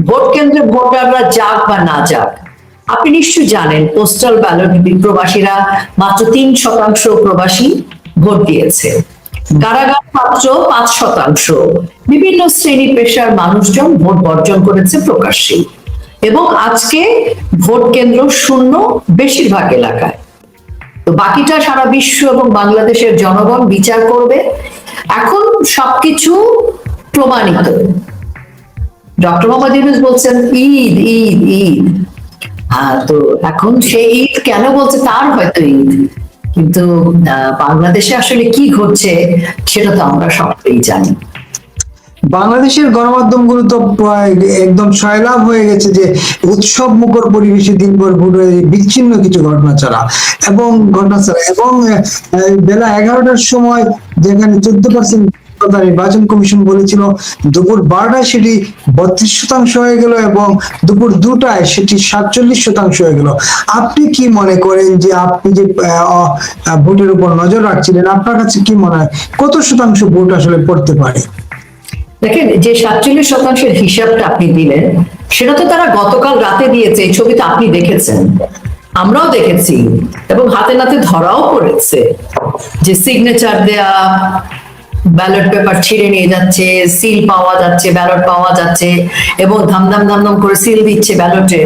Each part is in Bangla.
ভোট কেন্দ্রে ভোটাররা যাক বা না যাক, আপনি নিশ্চয়ই জানেন পোস্টাল ব্যালট প্রবাসীরা মাত্র 3% প্রবাসী ভোট দিয়েছে। কারাগার মাত্র 5%। বিভিন্ন শ্রেণী পেশার মানুষজন ভোট বর্জন করেছে প্রকাশ্যে, এবং আজকে ভোট কেন্দ্র শূন্য বেশিরভাগ এলাকায়। তো বাকিটা সারা বিশ্ব এবং বাংলাদেশের জনগণ বিচার করবে। এখন সবকিছু প্রমাণিত। ডক্টর মোহাম্মদ ইউনূস বলছেন ঈদ ঈদ ঈদ, তো এখন সেই ঈদ কেন বলছে, তার হয়তো ঈদ, কিন্তু বাংলাদেশে আসলে কি ঘটছে সেটা তো আমরা সবাই জানি। বাংলাদেশের গণমাধ্যমগুলো তো একদম সয়লাভ হয়ে গেছে যে উৎসব মুখর পরিবেশে দিনভর ঘুরে বিচ্ছিন্ন কিছু ঘটনা ছাড়া এবং বেলা 11টার সময় যেখানে 14% নির্বাচন কমিশন বলেছিল, দুপুর 12টায় সেটি 32% হয়ে গেল এবং দুপুর 2টায় সেটি 47% হয়ে গেল। আপনি কি মনে করেন যে আপনি যে ভোটের উপর নজর রাখছিলেন, আপনার কাছে কি মনে হয় কত শতাংশ ভোট আসলে পড়তে পারে? দেখেন, যে 47% হিসাবটা আপনি দিলেন সেটা তো তারা গতকাল রাতে দিয়েছে, এই ছবিটা আপনি দেখেছেন, আমরাও দেখেছি, এবং হাতে নাতে ধরাও পড়েছে যে সিগনেচার দেয়া, ব্যালট পেপার ছিঁড়ে নিয়ে যাচ্ছে, সিল পাওয়া যাচ্ছে, ব্যালট পাওয়া যাচ্ছে, এবং ধামধাম ধামধাম করে সিল দিচ্ছে ব্যালটে।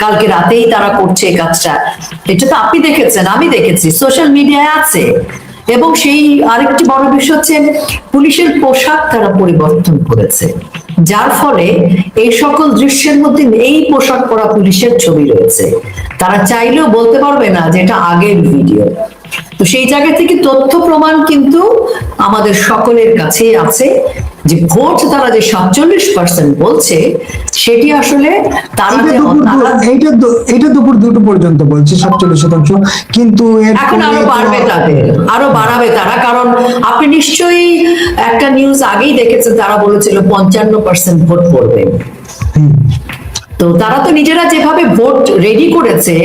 কালকে রাতেই তারা করছে এই কাজটা। এটা তো আপনি দেখেছেন, আমি দেখেছি, সোশ্যাল মিডিয়ায় আছে। এবং সেই আরেকটি বড় বিষয় হচ্ছে পুলিশের পোশাক তারা পরিবর্তন করেছে, যার ফলে এই সকল দৃশ্যের মধ্যে এই পোশাক পরা পুলিশের ছবি রয়েছে। তারা চাইলেও বলতে পারবে না যে এটা আগের ভিডিও। তো সেই জায়গা থেকে তথ্য প্রমাণ কিন্তু আমাদের সকলের কাছেই আছে যে ভোট তারা যে 47% বলছে সেটি আসলে তারা এইটা দুপুর 2টো পর্যন্ত বলছে 47%, কিন্তু এখন আরো বাড়বে, আরো বাড়াবে তারা। কারণ আপনি নিশ্চয়ই একটা নিউজ আগেই দেখেছেন, তারা বলেছিল 55% ভোট পড়বে। তো তারা তো নিজেরা যেভাবে ভোট রেডি করেছে,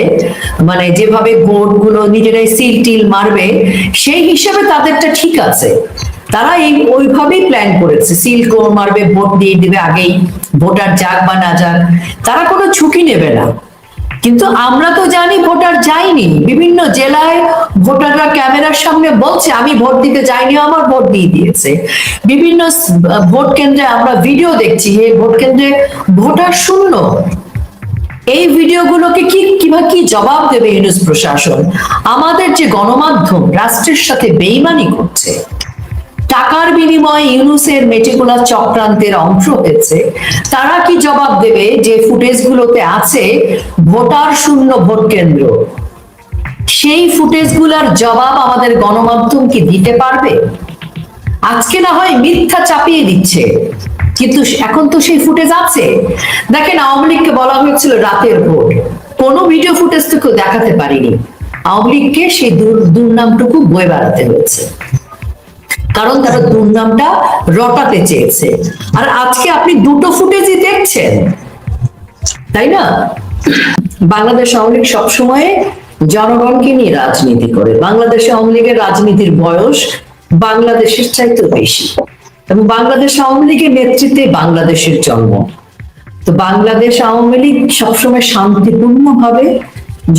মানে যেভাবে ভোট গুলো নিজেরাই সিল টিল মারবে, সেই হিসাবে তাদেরটা ঠিক আছে। তারা ওইভাবেই প্ল্যান করেছে, সিল মারবে, ভোট দিয়ে দিবে আগেই, ভোটার যাক বা না যাক, তারা কোনো ঝুঁকি নেবে না। কিন্তু আমরা তো জানি ভোটার যায়নি, বিভিন্ন জেলায় ভোটাররা ক্যামেরার সামনে বলছে আমি ভোট দিতে যাইনি, আমার ভোট দিয়ে দিয়েছে। বিভিন্ন ভোট কেন্দ্রে আমরা ভিডিও দেখছি, এই ভোট কেন্দ্রে ভোটার শূন্য। এই ভিডিওগুলোকে কি জবাব দেবে ইউনূস প্রশাসন? আমাদের যে গণমাধ্যম রাষ্ট্রের সাথে বেইমানি করছে, টাকার বিনিময়ে ইউনূসের মেটিকুলাস চক্রান্তের অংশ হয়েছে, তারা কি জবাব দেবে যে ফুটেজগুলোতে আছে ভোটার শূন্য ভোট কেন্দ্র? সেই ফুটেজগুলোর জবাব আমাদের গণমাধ্যম কি দিতে পারবে? আজকে না হয় মিথ্যা চাপিয়ে দিচ্ছে, কিন্তু এখন তো সেই ফুটেজ আছে। দেখেন, আওয়ামী লীগকে বলা হয়েছিল রাতের ভোট, কোনো ভিডিও ফুটেজ তো কেউ দেখাতে পারিনি। আওয়ামী লীগকে সেই দুর্নামটুকু বয়ে বেড়াতে হয়েছে, কারণ তারা দুর্নামটা রটাতে চেয়েছে। আর আজকে আপনি দুটো ফুটেজই দেখছেন, তাই না? বাংলাদেশ আওয়ামী লীগ সবসময় জনগণকে নিয়ে রাজনীতি করে। বাংলাদেশ আওয়ামী লীগের রাজনীতির বয়স বাংলাদেশের চাইতে বেশি, এবং বাংলাদেশ আওয়ামী লীগের নেতৃত্বে বাংলাদেশের জন্ম। তো বাংলাদেশ আওয়ামী লীগ সবসময় শান্তিপূর্ণ ভাবে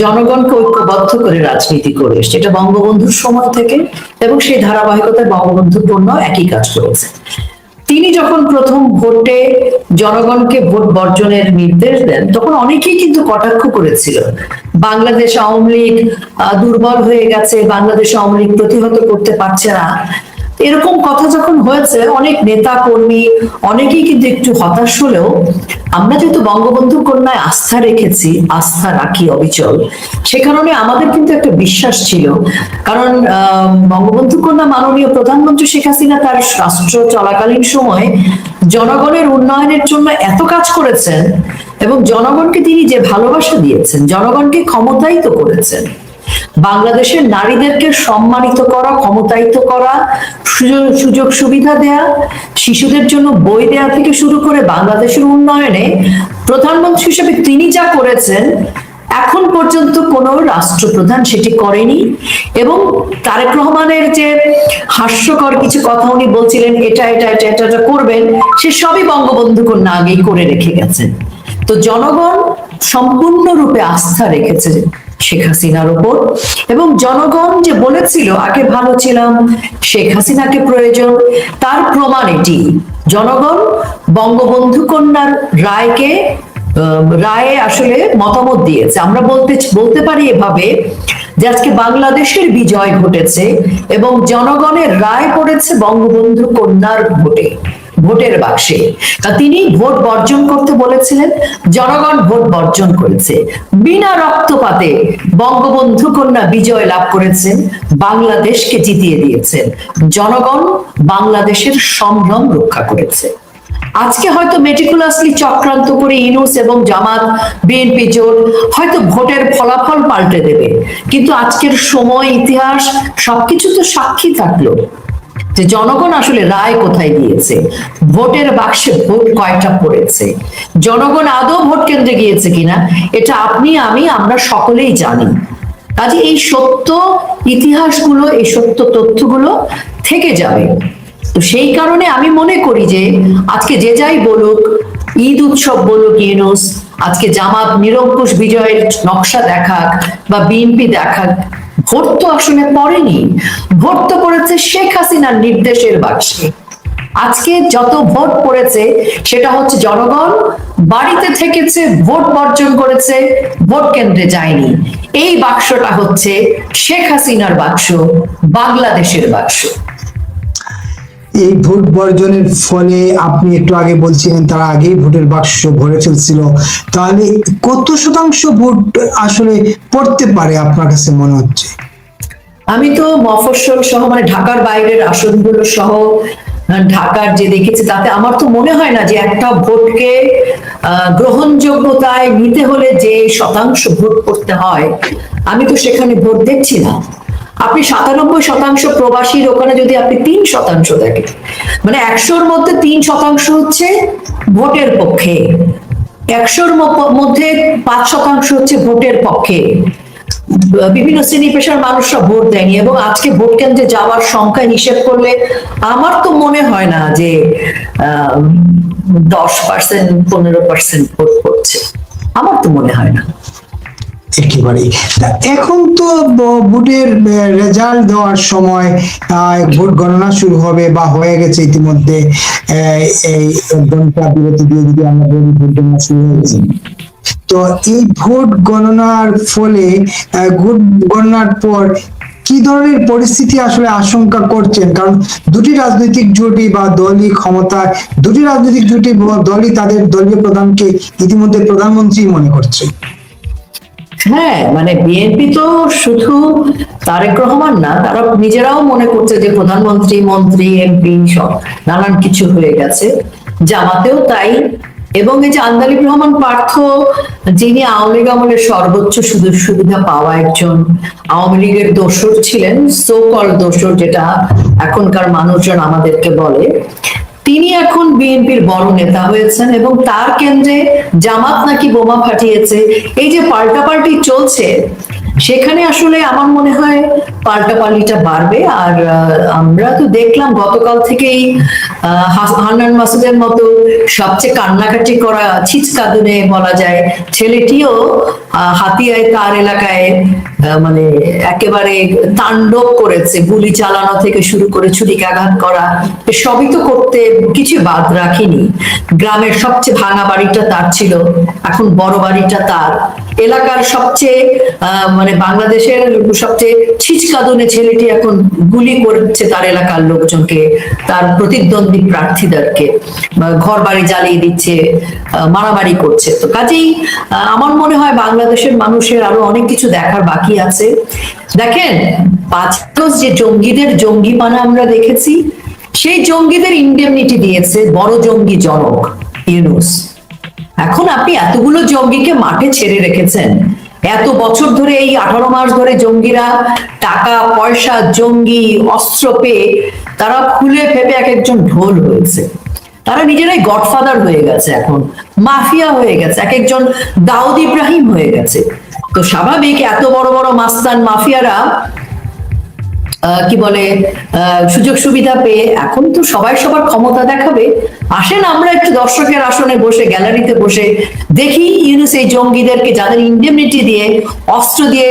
জনগণকে ঐক্যবদ্ধ করে রাজনীতি করে এসেছে, এটা বঙ্গবন্ধুর সময় থেকে, এবং সেই ধারাবাহিকতায় বঙ্গবন্ধুর জন্য একই কাজ করেছে। তিনি যখন প্রথম ভোটে জনগণকে ভোট বর্জনের নির্দেশ দেন, তখন অনেকেই কিন্তু কটাক্ষ করেছিল, বাংলাদেশ আওয়ামী লীগ দুর্বল হয়ে গেছে, বাংলাদেশ আওয়ামী লীগ প্রতিহত করতে পারছে না। এরকম কথা যখন হয়েছে, অনেক নেতা কর্মী অনেকেই কিন্তু একটু হতাশ হলেও, আমরা যেহেতু বঙ্গবন্ধুর কন্যায় আস্থা রেখেছি, আস্থা রাখি অবিচল, সে কারণে আমাদের কিন্তু একটা বিশ্বাস ছিল। কারণ বঙ্গবন্ধু কন্যা মাননীয় প্রধানমন্ত্রী শেখ হাসিনা তার রাষ্ট্র চলাকালীন সময় জনগণের উন্নয়নের জন্য এত কাজ করেছেন, এবং জনগণকে তিনি যে ভালোবাসা দিয়েছেন, জনগণকে ক্ষমতায়িত করেছেন। বাংলাদেশের নারীদেরকে সম্মানিত করা, ক্ষমতায়িত করা, সুযোগ সুবিধা দেয়া, শিশুদের জন্য বই দেয়া থেকে শুরু করে বাংলাদেশের উন্নয়নে প্রধানমন্ত্রী হিসেবে তিনি যা করেছেন, এখন পর্যন্ত কোন রাষ্ট্রপ্রধান সেটি করেনি। এবং তারেক রহমানের যে হাস্যকর কিছু কথা উনি বলছিলেন এটা এটা এটা এটা করবেন, সে সবই বঙ্গবন্ধু কন্যা আগেই করে রেখে গেছেন। তো জনগণ সম্পূর্ণরূপে আস্থা রেখেছে শেখ হাসিনার উপর, এবং জনগণ যে বলেছিল আগে ভালো ছিলাম, শেখ হাসিনাকে প্রয়োজন, তার প্রমাণ এটি। জনগণ বঙ্গবন্ধু কন্যার রায়ে আসলে মতামত দিয়েছে। আমরা বলতে পারি এভাবে যে আজকে বাংলাদেশের বিজয় ঘটেছে এবং জনগণের রায় পড়েছে বঙ্গবন্ধু কন্যার ভোটের বাক্সে। তিনি ভোট বর্জন করতে বলেছিলেন, জনগণ ভোট বর্জন করেছে। বিনা রক্তপাতে বঙ্গবন্ধু কন্যা বিজয় লাভ করেছেন, বাংলাদেশকে জিতিয়ে দিয়েছেন। জনগণ বাংলাদেশের সম্ভ্রম রক্ষা করেছে। আজকে হয়তো মেটিকুলাসলি চক্রান্ত করে ইউনূস এবং জামাত বিএনপি জোট হয়তো ভোটের ফলাফল পাল্টে দেবে, কিন্তু আজকের সময়, ইতিহাস সবকিছু তো সাক্ষী থাকলো যে জনগণ আসলে রায় কোথায় দিয়েছে, ভোটের বাক্সে ভোট কয়টা পড়েছে, জনগণ আদৌ ভোট কেন্দ্রে গিয়েছে কিনা, এটা আপনি আমি আমরা সকলেই জানি। কাজে এই সত্য ইতিহাসগুলো, এই সত্য তথ্যগুলো থেকে যাবে। তো সেই কারণে আমি মনে করি যে আজকে যে যাই বলুক, ঈদ উৎসব বলুক ইউনূস, আজকে জামাত নিরঙ্কুশ বিজয়ের নকশা দেখাক বা বিএনপি দেখাক, ভোট তো আসলে পড়েনি, ভোট তো পড়েছে শেখ হাসিনার নির্দেশের বাক্সে। আজকে যত ভোট পড়েছে সেটা হচ্ছে জনগণ বাড়িতে থেকেছে, ভোট বর্জন করেছে, ভোট কেন্দ্রে যায়নি। এই বাক্সটা হচ্ছে শেখ হাসিনার বাক্স, বাংলাদেশের বাক্স। এই ভোট বর্জনের ফলে আপনি একটু আগে বলছিলেন তারা আগেই ভোটের বাক্স ভরে ফেলছিল, তাহলে কত শতাংশ ভোট আসলে পড়তে পারে আপনার কাছে মনে হচ্ছে? আমি তো মফস্বল সহ মানে ঢাকার বাইরের আসনগুলো সহ ঢাকার যে দেখেছি তাতে আমার তো মনে হয় না যে একটা ভোটকে গ্রহণযোগ্যতায় নিতে হলে যে শতাংশ ভোট করতে হয়, আমি তো সেখানে ভোট দেখছি না। আপনি 97% প্রবাসীর ওখানে যদি আপনি 3% দেখেন, মানে 100-র মধ্যে 3% হচ্ছে ভোটের পক্ষে, 100-র মধ্যে 5% হচ্ছে ভোটের পক্ষে। বিভিন্ন শ্রেণী পেশার মানুষরা ভোট দেয়নি, এবং আজকে ভোট কেন্দ্রে যাওয়ার সংখ্যা হিসেব করলে আমার তো মনে হয় না যে 10%-15% ভোট পড়ছে, আমার তো মনে হয় না। একেবারেই। এখন তো ভোটের রেজাল্ট দেওয়ার সময়, ভোট গণনা শুরু হবে বা হয়ে গেছে ইতিমধ্যে, এই ঘন্টা বিরতি দিয়ে যদি আমরা বলি ভোট গণনা শুরু হয়ে গেছে। তো এই ভোট গণনার ফলে, ভোট গণনার পর কি ধরনের পরিস্থিতি আসলে আশঙ্কা করছেন? কারণ দুটি রাজনৈতিক জোটই বা দলই ক্ষমতায়, দুটি রাজনৈতিক জোটই দলই তাদের দলীয় প্রধানকে ইতিমধ্যে প্রধানমন্ত্রী মনে করছে। হ্যাঁ, মানে বিএনপি তো শুধু তারেক রহমান না, তারা নিজেরাও মনে করছে যে প্রধানমন্ত্রী, মন্ত্রী, এমপি সব নানান কিছু হয়ে গেছে। জামাতেও তাই। এবং এই যে আন্দালিব রহমান পার্থ, যিনি আওয়ামী লীগ আমলের সর্বোচ্চ সুযোগ সুবিধা পাওয়া একজন আওয়ামী লীগের দোসর ছিলেন, সো কল দোসর যেটা এখনকার মানুষজন আমাদেরকে বলে, তিনি এখন বিএনপির বড় নেতা হয়েছেন এবং তার কেন্দ্রে জামাত নাকি বোমা ফাটিয়েছে। এই যে পাল্টাপাল্টি চলছে, সেখানে আসলে আমার মনে হয় পাল্টাপাল্টিটা বাড়বে। আর আমরা তো দেখলাম গতকাল থেকেই হান্নান মাসুদের মতো সবচেয়ে কান্নাকাটি করা ছিচকাদুনে বলা যায় ছেলেটিও হাতিয়ায় তার এলাকায় মানে একেবারে তাণ্ডব করেছে, গুলি চালানো থেকে শুরু করে ছুরিকাঘাত করা, সবই তো করতে কিছু বাদ রাখিনি। গ্রামের সবচেয়ে ভাঙা বাড়িটা তার ছিল, এখন বড় বাড়িটা তার। এলাকার সবচেয়ে মানে বাংলাদেশের সবচেয়ে ছিচকাদুনে ছেলেটি এখন গুলি করছে তার এলাকার লোকজনকে, তার প্রতিদ্বন্দ্বী প্রার্থীদেরকে, ঘর বাড়ি জ্বালিয়ে দিচ্ছে, মারামারি করছে। তো কাজেই আমার মনে হয় বাংলাদেশের মানুষের আরো অনেক কিছু দেখার বাকি আছে। দেখেন 5 আগস্ট যে জঙ্গিদের জঙ্গিপানা আমরা দেখেছি, সেই জঙ্গিদের ইন্ডেমনিটি দিয়েছে বড় জঙ্গি জনক ইউনূস। এখন আপনি এতগুলো জঙ্গিকে মাঠে ছেড়ে রেখেছেন, এত বছর ধরে, এই 18 মাস ধরে জঙ্গিরা টাকা পয়সা, জঙ্গি অস্ত্র পেয়ে তারা ফুলে ফেপে এক একজন ঢোল হয়েছে। তারা নিজেরাই গডফাদার হয়ে গেছে, এখন মাফিয়া হয়ে গেছে, এক একজন দাউদ ইব্রাহিম হয়ে গেছে। তো স্বাভাবিক এত বড় বড় মাস্তান মাফিয়ারা কি বলে সুযোগ সুবিধা পেয়ে এখন তো সবাই সবার ক্ষমতা দেখাবে। আসেন আমরা একটু দর্শকের আসনে বসে, গ্যালারিতে বসে দেখি ইউনূস এই জঙ্গিদেরকে যাদের ইন্ডেমনিটি দিয়ে, অস্ত্র দিয়ে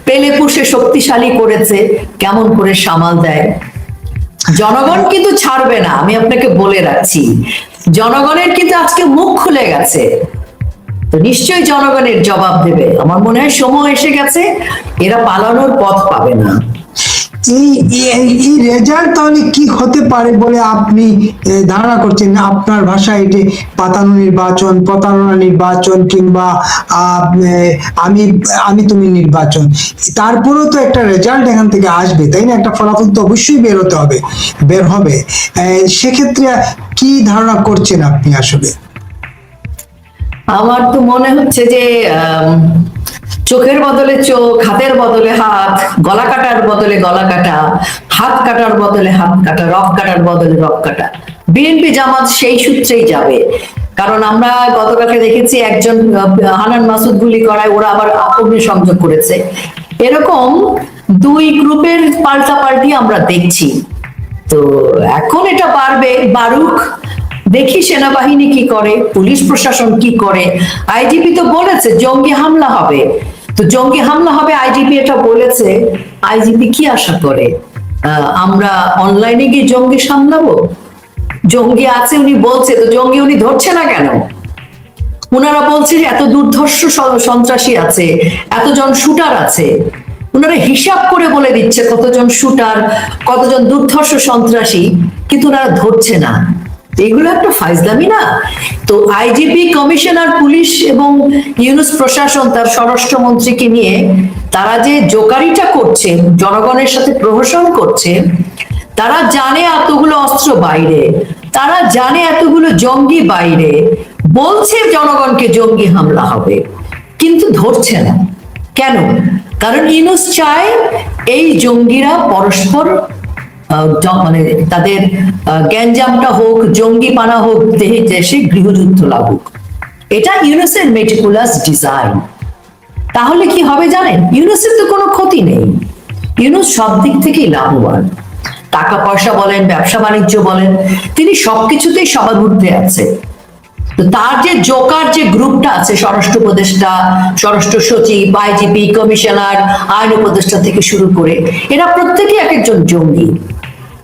পেলে পুষে শক্তিশালী করেছে, কেমন করে সামাল দেয়। জনগণ কিন্তু ছাড়বে না, আমি আপনাকে বলে রাখছি। জনগণের কিন্তু আজকে মুখ খুলে গেছে, তো নিশ্চয়ই জনগণের জবাব দেবে। আমার মনে হয় সময় এসে গেছে, এরা পালানোর পথ পাবে না। এই রেজাল্ট তাহলে কি হতে পারে বলে আপনি ধারণা করছেন? আপনার ভাষায় এটি পাতানো নির্বাচন, প্রতারণা নির্বাচন, কিংবা আমি আমি তুমি নির্বাচন, তারপরেও তো একটা রেজাল্ট এখান থেকে আসবে, তাই না? একটা ফলাফল তো অবশ্যই বের হবে। সেক্ষেত্রে কি ধারণা করছেন আপনি আসলে? আমার তো মনে হচ্ছে যে চোখের বদলে চোখ, হাতের বদলে হাত, গলা কাটার বদলে গলা কাটা, হাত কাটার বদলে হাত কাটা, রক কাটার বদলে রক কাটা। বিএনপি জামাত সেই সূত্রেই যাবে। কারণ আমরা গতকালকে দেখেছি একজন হানান মাসুদ গুলি করায় ওরা আবার অগ্নিসংযোগ করেছে। এরকম দুই গ্রুপের পাল্টাপাল্টি আমরা দেখছি। তো এখন এটা বারুক, দেখি সেনাবাহিনী কি করে, পুলিশ প্রশাসন কি করে। আইজিপি তো বলেছে জঙ্গি হামলা হবে, তো জঙ্গি হামলা হবে আইজিপি এটা বলেছে। আইজিপি কি আশা করে আমরা অনলাইনে গিয়ে জঙ্গি সামলাবো? জঙ্গি আছে উনি বলছে, তো জঙ্গি উনি ধরছে না কেন? ওনারা বলছে যে এত দুর্ধর্ষ সন্ত্রাসী আছে, এতজন শুটার আছে, ওনারা হিসাব করে বলে দিচ্ছে কতজন শুটার, কতজন দুর্ধর্ষ সন্ত্রাসী, কিন্তু ওনারা ধরছে না। এগুলো একটা ফাইজলামি না? তো আইজিপি, কমিশনার, পুলিশ এবং ইউনূস প্রশাসন তার স্বরাষ্ট্রমন্ত্রীকে নিয়ে তারা যে জোকারিটা করছে, জনগণের সাথে প্রহসন করছে, তারা জানে এতগুলো অস্ত্র বাইরে, তারা জানে এতগুলো জঙ্গি বাইরে, বলছে জনগণকে জঙ্গি হামলা হবে, কিন্তু ধরছে না কেন? কারণ ইউনূস চায় এই জঙ্গিরা পরস্পর মানে তাদের গ্যাঞ্জামটা হোক, জঙ্গিপানা হোক, দেশে গৃহযুদ্ধ লাগুক। এটা ইউনূসের মেটিকুলাস ডিজাইন। তাহলে কি হবে জানেন? ইউনূসের তো কোনো ক্ষতি নেই, ইউনূস সব দিক থেকেই লাভবান। টাকা পয়সা বলেন, ব্যবসা বাণিজ্য বলেন, তিনি সবকিছুতেই সবার ঊর্ধ্বে আছে। তো তার যে জোকার যে গ্রুপটা আছে, স্বরাষ্ট্র উপদেষ্টা, স্বরাষ্ট্র সচিব, আইজিপি, কমিশনার, আইন উপদেষ্টা থেকে শুরু করে, এরা প্রত্যেকেই এক একজন জঙ্গি।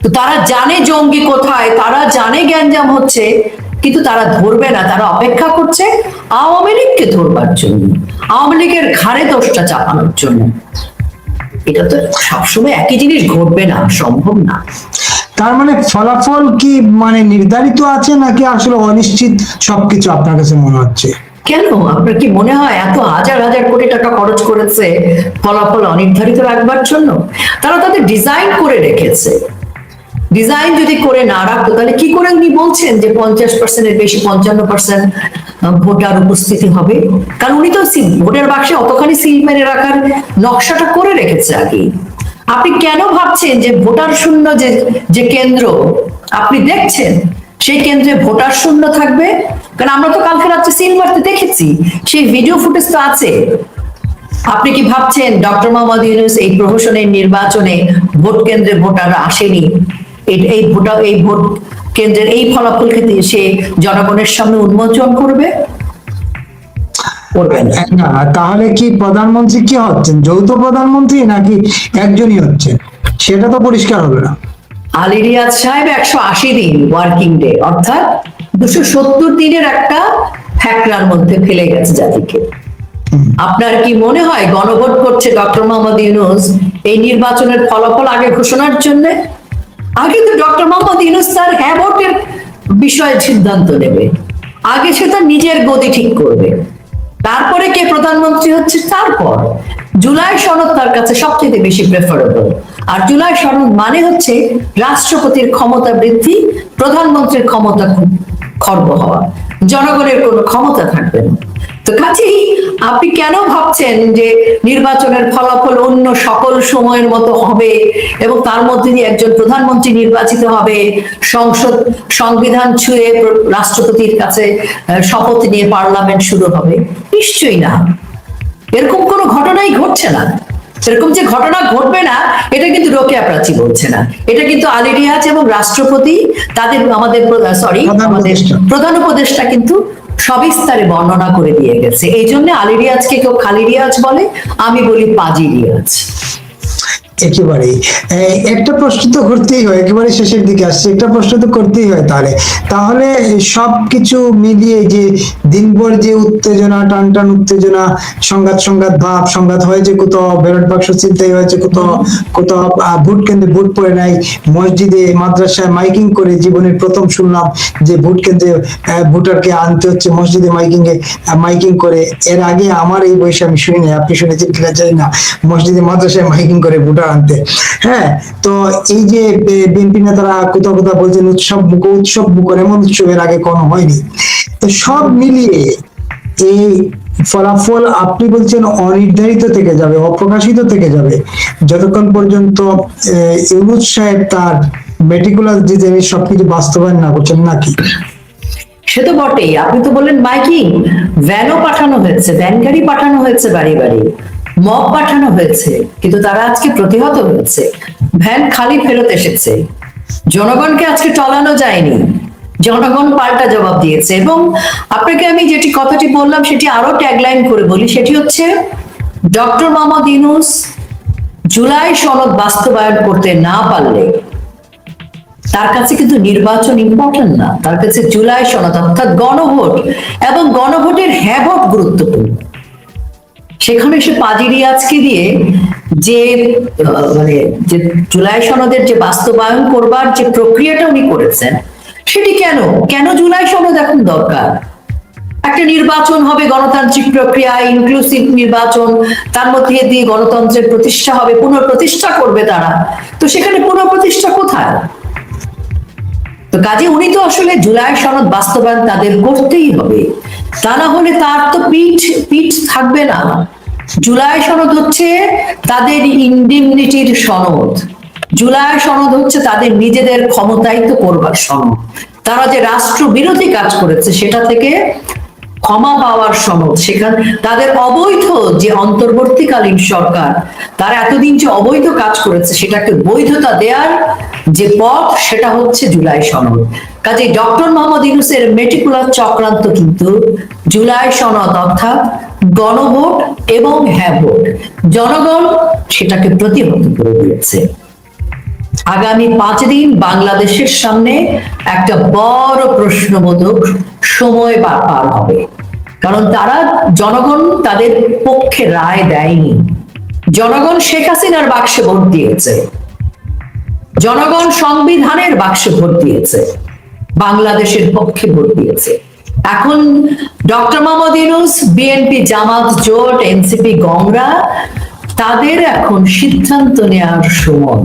তো তারা জানে জঙ্গি কোথায়, তারা জানে গ্যাঞ্জাম হচ্ছে, কিন্তু তারা ধরবে না, তারা অপেক্ষা করছে আওয়ামী লীগকে ধরবার জন্য, আওয়ামী লীগের ঘাড়ে দোষটা চাপানোর জন্য। এটা তো সবসময় একই জিনিস ঘটবে না, সম্ভব না। তার মানে ফলাফল কি মানে নির্ধারিত আছে, নাকি আসলে অনিশ্চিত সবকিছু আপনার কাছে মনে হচ্ছে? কেন আপনার কি মনে হয় এত হাজার হাজার কোটি টাকা খরচ করেছে ফলাফল অনির্ধারিত রাখবার জন্য? তারা তাদের ডিজাইন করে রেখেছে। ডিজাইন যদি করে না রাখতো তাহলে কি করে উনি বলছেন যে 50%-এর বেশি, 55% ভোটার উপস্থিতি হবে? কারণ উনি তো ভোটের বাক্সে অতখানি সিল মেরে রাখার নকশাটা করে রেখেছে আগে। আপনি কেন ভাবছেন যে ভোটার শূন্য যে কেন্দ্র আপনি দেখছেন সেই কেন্দ্রে ভোটার শূন্য থাকবে? কারণ আমরা তো কালকে রাত্রে সিল মারতে দেখেছি, সেই ভিডিও ফুটেজ তো আছে। আপনি কি ভাবছেন ডক্টর মোহাম্মদ ইউনূস এই প্রহসনের নির্বাচনে ভোট কেন্দ্রে ভোটাররা আসেনি, এই ভোট কেন্দ্রের এই ফলাফল ক্ষেত্রে সে জনগণের সামনে উন্মোচন করবে? না, তাহলে কি প্রধানমন্ত্রী কি হচ্ছেন? যৌথ প্রধানমন্ত্রী নাকি একজনই হচ্ছেন? সেটা তো পরিষ্কার হলো না। আলী রিয়াজ সাহেব 180 দিন ওয়ার্কিং ডে, অর্থাৎ 270 দিনের একটা ফ্যাকরার মধ্যে ফেলে গেছে জাতিকে। আপনার কি মনে হয় গণভোট করছে ডক্টর মোহাম্মদ ইউনূস এই নির্বাচনের ফলাফল আগে ঘোষণার জন্য? আগে তো ডক্টর মোহাম্মদ ইউনূস তার হ্যাঁ ভোটের বিষয়ে সিদ্ধান্ত নেবে, আগে সে তার নিজের গদি ঠিক করবে, তারপরে কে প্রধানমন্ত্রী হচ্ছে তারপর। জুলাই সনদ তার কাছে সবচেয়ে বেশি প্রেফারেবল। আর জুলাই সনদ মানে হচ্ছে রাষ্ট্রপতির ক্ষমতা বৃদ্ধি, প্রধানমন্ত্রীর ক্ষমতা খর্ব হওয়া, জনগণের কোনো ক্ষমতা থাকবে না। তো কাছেই আপনি কেন ভাবছেন যে নির্বাচনের ফলাফল অন্য সকল সময়ের মতো হবে এবং তার মধ্যে দিয়ে একজন প্রধানমন্ত্রী নির্বাচিত হবে, সংবিধান ছুঁয়ে রাষ্ট্রপতির কাছে শপথ নিয়ে পার্লামেন্ট শুরু হবে? নিশ্চয়ই না, এরকম কোনো ঘটনাই ঘটছে না। এরকম যে ঘটনা ঘটবে না এটা কিন্তু রোকেয়া প্রাচী বলছে না, এটা কিন্তু আলী রিয়াজ এবং রাষ্ট্রপতি তাদের আমাদের প্রধান উপদেষ্টা কিন্তু সবিস্তারে বর্ণনা করে দিয়ে গেছে। এই জন্য আলী রিয়াজকে কেউ খালি রিয়াজ বলে, আমি বলি পাজি রিয়াজ। একেবারেই একটা প্রশ্ন তো করতেই হয়, একেবারে শেষের দিকে আসছে, একটা প্রশ্ন তো করতেই হয়। তাহলে সবকিছু মিলিয়ে যে দিনভর যে উত্তেজনা, টান উত্তেজনা, সংঘাত ভাব, সংঘাত হয়েছে, কোথাও ব্যালট বাক্স ছিনতাই হয়েছে, কোথাও ভোট কেন্দ্রে ভোট পড়ে নাই, মসজিদে মাদ্রাসায় মাইকিং করে, জীবনের প্রথম শুনলাম যে ভোট কেন্দ্রে ভোটারকে আনতে হচ্ছে মসজিদে মাইকিং করে। এর আগে আমার এই বয়সে আমি শুনি না, আপনি শুনেছেন কিনা জানি না, মসজিদে মাদ্রাসায় মাইকিং করে ভোটার আনতে। হ্যাঁ, তো এই যে বিএনপি নেতারা কোথাও বলছেন উৎসব মুখর, এমন উৎসবের আগে কোনো হয়নি। তো সব মিলিয়ে এই ফলাফল আপনি বলছেন অনির্ধারিত থেকে যাবে, অপ্রকাশিত থেকে যাবে, যতক্ষণ পর্যন্ত ইউনূস সাহেব তার মেটিকুলাস ডিজাইনে সবকিছু বাস্তবায়ন না করছেন, নাকি? সে তো বটেই। আপনি তো বললেন মাইকিং, ভ্যানও পাঠানো হয়েছে, ভ্যান গাড়ি পাঠানো হয়েছে, বাড়ি বাড়ি মব পাঠানো হয়েছে, কিন্তু তারা আজকে প্রতিহত হয়েছে। ভ্যান খালি ফেরত এসেছে, জনগণকে আজকে টলানো যায়নি, জনগণ পাল্টা জবাব দিয়েছে। এবং আপনাকে আমি যেটি কথাটি বললাম সেটি আরো ট্যাগলাইন করে বলি, সেটি হচ্ছে ডক্টর মোহাম্মদ ইউনূস জুলাই সনদ বাস্তবায়ন করতে না পারলে তার কাছে কিন্তু নির্বাচন ইম্পর্টেন্ট না, তার কাছে জুলাই সনদ অর্থাৎ গণভোট এবং গণভোটের হ্যাঁ ভোট গুরুত্বপূর্ণ। সেখানে সে পাজি রিয়াজকে দিয়ে যে মানে যে জুলাই সনদের যে বাস্তবায়ন করবার যে প্রক্রিয়াটা উনি করেছেন, সেটি কেন জুলাই সনদ এখন দরকার? একটা নির্বাচন হবে, গণতান্ত্রিক প্রক্রিয়া, ইনক্লুসিভ নির্বাচন, তার মধ্যে দিয়ে গণতন্ত্রের প্রতিষ্ঠা হবে, পুনঃপ্রতিষ্ঠা করবে তারা। তো সেখানে পুনঃপ্রতিষ্ঠা কোথায়? তো কাজে উনি তো আসলে জুলাই সনদ বাস্তবায়ন তাদের করতেই হবে, তা না হলে তার তো পিঠ থাকবে না। জুলাই সনদ হচ্ছে তাদের ইনডিমনিটির সনদ, জুলাই সনদ হচ্ছে তাদের নিজেদের ক্ষমতায়িত করবার সনদ। তারা যে রাষ্ট্র বিরোধী কাজ করেছে সেটা থেকে ক্ষমা পাওয়ার সনদ। সেখানে তাদের অবৈধ যে অন্তর্বর্তীকালীন সরকার, তারা এতদিন যে অবৈধ কাজ করেছে সেটাকে বৈধতা দেওয়ার যে পথ, সেটা হচ্ছে জুলাই সনদ। কাজে ডক্টর মোহাম্মদ ইউনূসের মেটিকুলাস চক্রান্ত কিন্তু জুলাই সনদ অর্থাৎ গণভোট এবং হ্যাঁ ভোট, জনগণ সেটাকে প্রতিহত করে দিয়েছে। আগামী 5 দিন বাংলাদেশের সামনে একটা বড় প্রশ্নবোধক সময় পার হবে, কারণ তারা জনগণ তাদের পক্ষে রায় দেয়নি। জনগণ শেখ হাসিনার বাক্সে ভোট দিয়েছে, জনগণ সংবিধানের বাক্সে ভোট দিয়েছে, বাংলাদেশের পক্ষে ভোট দিয়েছে। এখন ডক্টর মোহাম্মদ ইউনূস, বিএনপি, জামাত জোট, এনসিপি, গংরা, তাদের এখন সিদ্ধান্ত নেওয়ার সময়।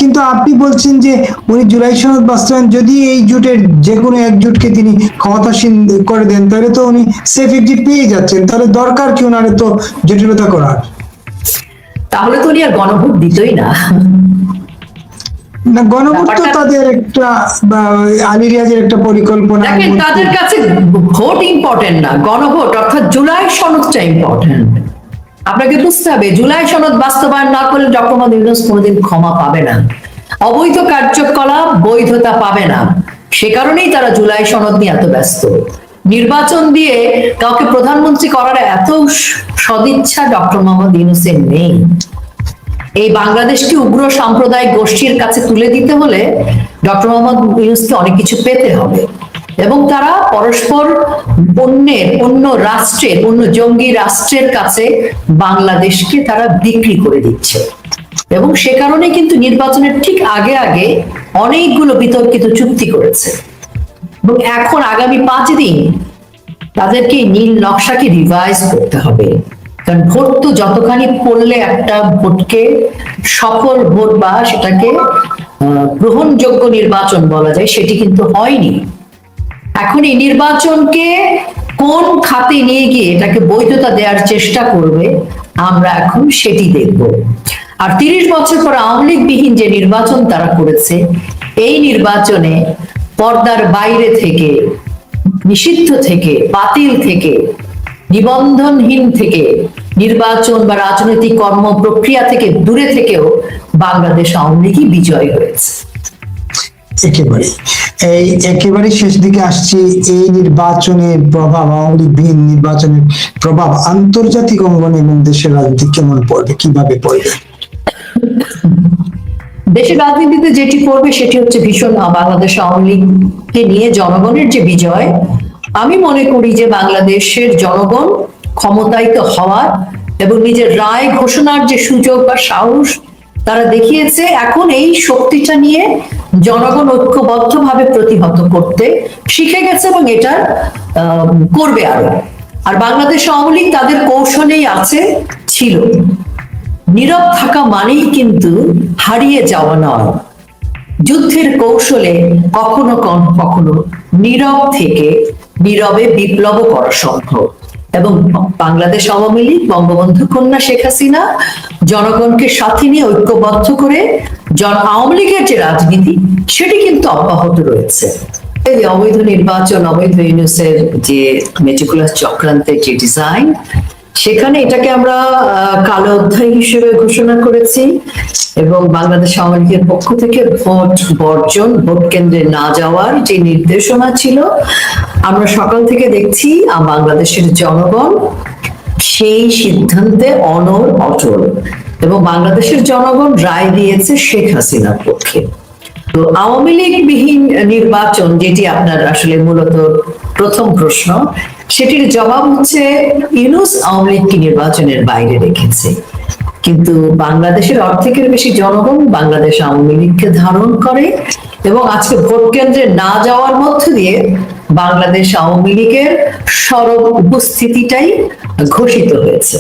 কিন্তু আপনি বলছেন যে উনি জুলাই সনদ বাস্তবায়ন, যদি এই জোটের যে কোনো এক জোটকে তিনি ক্ষমতাসীন করে দেন, তাহলে তো উনি সেফ এক্সিট পেয়ে যাচ্ছেন, তাহলে দরকার কি ওনার তো জটিলতা করার? তাহলে তো উনি আর গণভোট দিতই না। গণভোট তো তাদের একটা, আলী রিয়াজের একটা পরিকল্পনা। দেখেন, তাদের কাছে ভোট ইম্পর্টেন্ট না, গণভোট অর্থাৎ জুলাই সনদটা ইম্পর্টেন্ট। আপনাকে বুঝতে হবে, জুলাই সনদ বাস্তবায়ন না করলে ডক্টর মোহাম্মদ ইউনূস কোনোদিন ক্ষমা পাবে না, অবৈধ কার্যকলাপ বৈধতা পাবে না। সে কারণেই তারা জুলাই সনদ নিয়ে এত ব্যস্ত। নির্বাচন দিয়ে কাউকে প্রধানমন্ত্রী করার এত সদিচ্ছা ডক্টর মোহাম্মদ ইউনূসের নেই। এই বাংলাদেশকে উগ্র সাম্প্রদায়িক গোষ্ঠীর কাছে তুলে দিতে হলে ডক্টর মোহাম্মদ ইউনূসকে অনেক কিছু পেতে হবে, এবং তারা পরস্পর অন্য রাষ্ট্রের, অন্য জঙ্গি রাষ্ট্রের কাছে বাংলাদেশকে তারা বিক্রি করে দিচ্ছে। এবং সে কারণে কিন্তু নির্বাচনের ঠিক আগে আগে অনেকগুলো বিতর্কিত চুক্তি করেছে। এবং এখন আগামী 5 দিন তাদেরকে নীল নকশাকে রিভাইজ করতে হবে, কারণ ভোট তো যতখানি পড়লে একটা ভোটকে সফল ভোট বা সেটাকে গ্রহণযোগ্য নির্বাচন বলা যায়, সেটি কিন্তু হয়নি। এখন এই নির্বাচনকে কোন খাতে নিয়ে গিয়ে এটাকে বৈধতা দেওয়ার চেষ্টা করবে, আমরা এখন সেটি দেখব। আর 30 বছর পর আওয়ামী লীগ বিহীন যে নির্বাচন তারা করেছে, এই নির্বাচনে পর্দার বাইরে থেকে, নিষিদ্ধ থেকে, বাতিল থেকে নিবন্ধনহীন থেকে নির্বাচন বা রাজনৈতিক কর্ম প্রক্রিয়া থেকে দূরে থেকেও বাংলাদেশ আওয়ামী লীগই বিজয় হয়েছে। একেবারে একেবারে শেষ দিকে আসছি। এই নির্বাচনের প্রভাব, আওয়ামী লীগ বিহীন নির্বাচনের প্রভাব আন্তর্জাতিক অঙ্গনে এবং দেশের রাজনীতি কেমন পড়বে, কিভাবে পড়বে? দেশের রাজনীতিতে যেটি পড়বে সেটি হচ্ছে ভীষণ বাংলাদেশ আওয়ামী লীগকে নিয়ে জনগণের যে বিজয়। আমি মনে করি যে বাংলাদেশের জনগণ ক্ষমতায়িত হওয়ার এবং নিজের রায় ঘোষণার যে সুযোগ বা সাহস তারা দেখিয়েছে, এখন এই শক্তিটা নিয়ে জনগণ ঐক্যবদ্ধভাবে প্রতিহত করতে শিখে গেছে এবং এটা করবে আরো। আর বাংলাদেশ আওয়ামী লীগ তাদের কৌশলেই আছে, ছিল। নীরব থাকা মানেই কিন্তু হারিয়ে যাওয়া নয়। যুদ্ধের কৌশলে কখনো কখনো নীরব থেকে নীরবে বিপ্লব করা সম্ভব। এবং বাংলাদেশ আওয়ামী লীগ, বঙ্গবন্ধু কন্যা শেখ হাসিনা জনগণকে সাথে নিয়ে ঐক্যবদ্ধ করে আওয়ামী লীগের যে রাজনীতি সেটি কিন্তু অব্যাহত রয়েছে। এই অবৈধ নির্বাচন, অবৈধ ইউনুসের যে মেটিকুলাস চক্রান্তের যে ডিজাইন, সেখানে এটাকে আমরা কালো অধ্যায় হিসেবে ঘোষণা করেছি এবং বাংলাদেশ আওয়ামী লীগের পক্ষ থেকে ভোট বর্জন, ভোট কেন্দ্রে না যাওয়ার যে নির্দেশনা ছিল, আমরা সকাল থেকে দেখছি বাংলাদেশের জনগণ সেই সিদ্ধান্তে অনড় অটল এবং বাংলাদেশের জনগণ রায় দিয়েছে শেখ হাসিনার পক্ষে। তো আওয়ামী লীগ বিহীন নির্বাচন, যেটি আপনার আসলে মূলত প্রথম প্রশ্ন, সেটির জবাব হচ্ছে ইউনূস আওয়ামী লীগকে নির্বাচনের বাইরে রেখেছে, কিন্তু বাংলাদেশের অর্ধেকের বেশি জনগণ বাংলাদেশ আওয়ামী লীগকে ধারণ করে এবং আজকে ভোট কেন্দ্রে না যাওয়ার মধ্য দিয়ে বাংলাদেশ আওয়ামী লীগের সরব উপস্থিতিটাই ঘোষিত হয়েছে।